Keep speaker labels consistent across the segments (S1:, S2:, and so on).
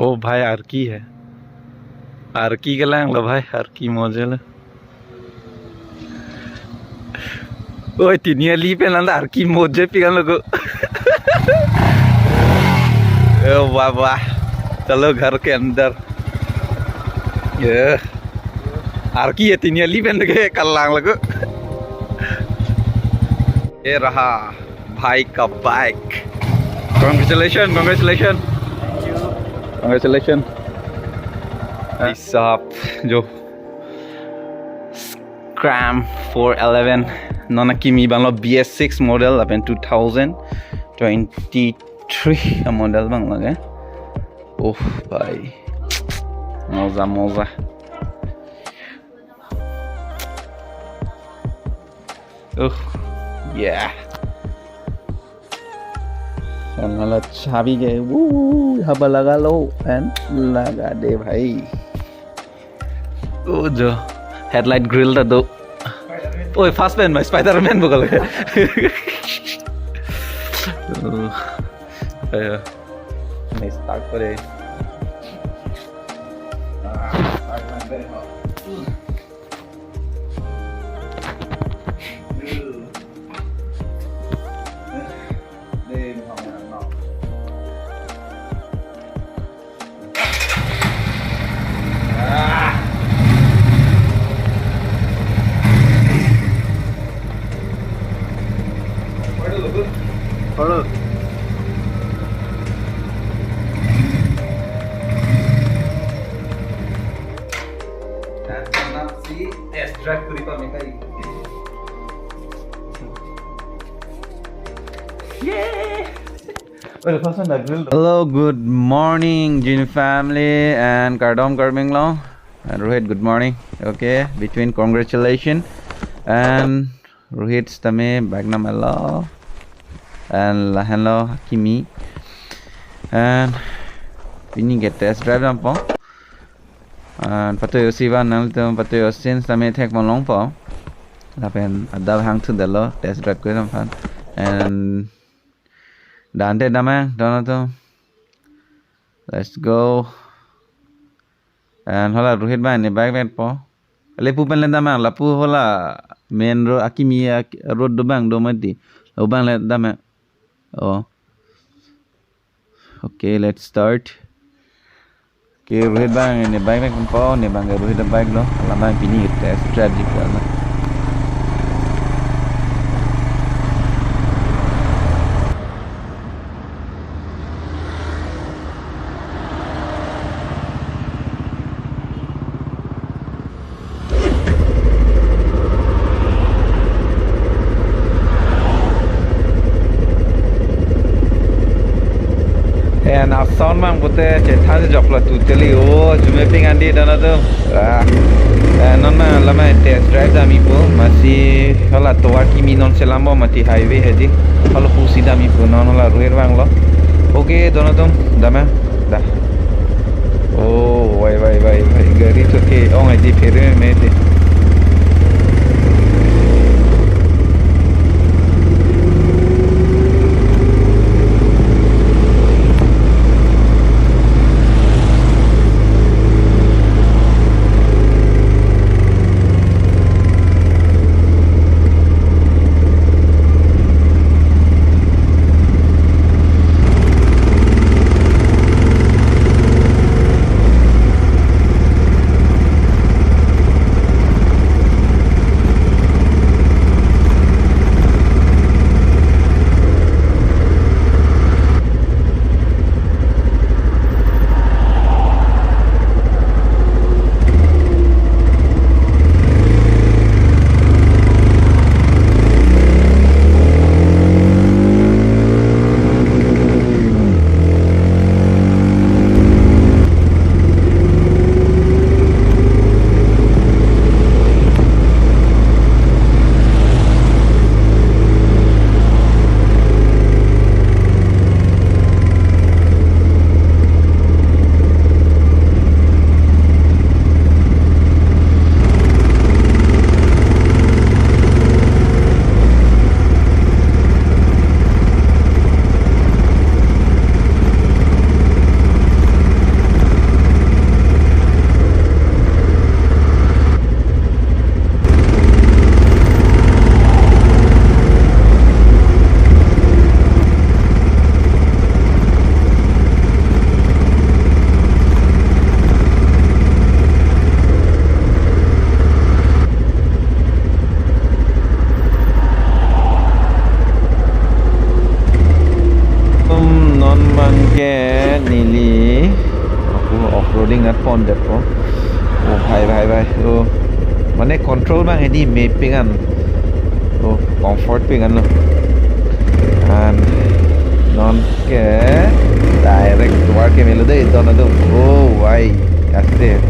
S1: ओ भाई आरकी है आरकी के लांग लो भाई आरकी मॉडल ओए तिनिया ली पे नंदा आरकी मौजे पिगन लोगो ओ वाह वाह चलो घर के अंदर ये आरकी है तिनिया ली पे लगे कल लांग लोगो ये रहा भाई का बाइक Congratulations, congratulations, congratulations. साहब जो Scram 411 नॉन Kimi बांगलो BS6 मॉडल अपन 2023 मॉडल बांगलो के ओह भाई मौजा मौजा ओह yeah नला चाबी के हवा लगा लो एंड लगा दे भाई ओ जो हेडलाइट ग्रिल ता दो ओए फास्ट मैन में स्पाइडरमैन बगल है मैं स्टार्ट करे Hello. Hello, good morning, Jin family and Kardom Karming Long and Rohit. Good morning. Okay, between congratulations and Rohit Stame Bagnam Allah. And hello Kimi and we need get test drive nam po and patoy siwa nal to patoy since ta me thek mon long po la pen adab hang to the lo test drive ko nam fan and dante damang dono to let's go and hola Rohit ba ni bike vet po le pu pen le damang la pu hola main road Kimi road do bang do mati lo bang le damang oh okay let's start okay Rohit bang ini bike kan po ni bang Rohit bike lo lama bini test strategy kan and our sound man pute chetha se jokla tu teli o jume ping andi dana to non na lama test drive da mi po masi hola to Kimi non se lambo mati highway heji holo pu sida mi po non hola Rohit bang lo okay dono tum dama da oh vai gari to ke ong aji fere me de offroading at phone that po. Oh bhai oh mane control bang ini mapping an oh comfort pingan lo and non ke direct keluar ke melu deh itu nado oh why asik.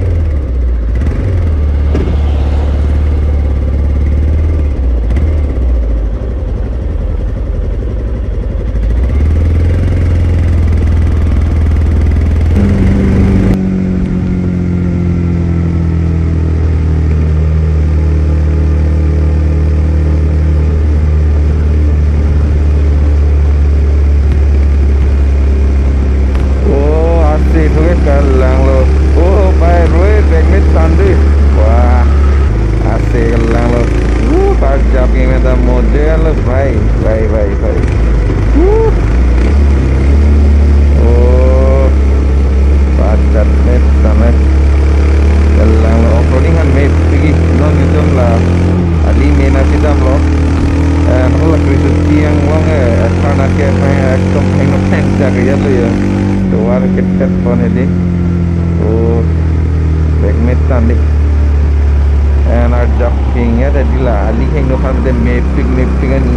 S1: And our jogging ya tadi lah ali heng no kan de mapping ani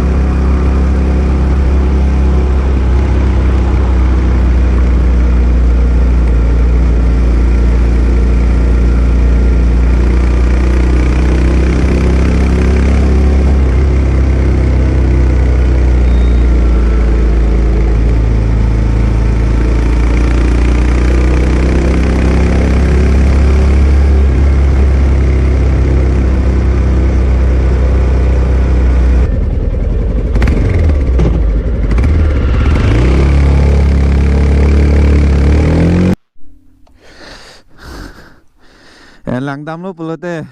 S1: langdam lo pulote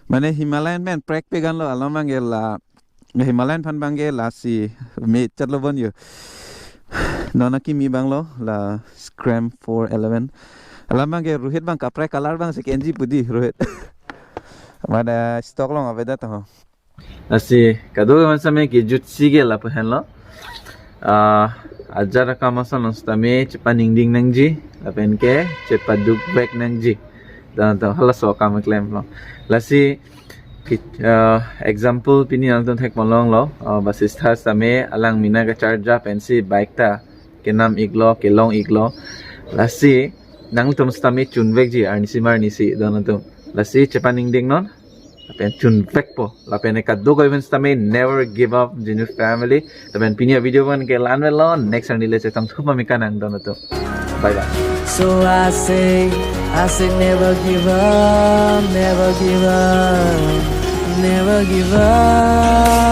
S1: mane Himalayan man prek pegan lo alam manggil la Himalayan pan banggil la si me chat lo bon yo nona Kimi bang lo la scram 411 alam manggil Rohit bang kaprek kalar bang si Kenji pudi Rohit ada stok lo ngabeda to asi kado man same ki jutsi ge la pehen lo ajar kamasan nostame cepaning ding nangji lapen ke cepaduk back nangji dan halas so kami claim lo lasi example pini ang ton thek molong lo basis thas tame alang mina ka charge pensi bike ta kenam iglo kelong iglo lasi nang tum stame chunvek ji arnisi marnisi dan tum lasi chepaning ding non lapen chunvek po lapen ka do ko events tame never give up genius family lapen pini video one ke lan lo next ani le chetang thuma mikanang dan tum bye bye.
S2: So I say never give up, never give up, never give up.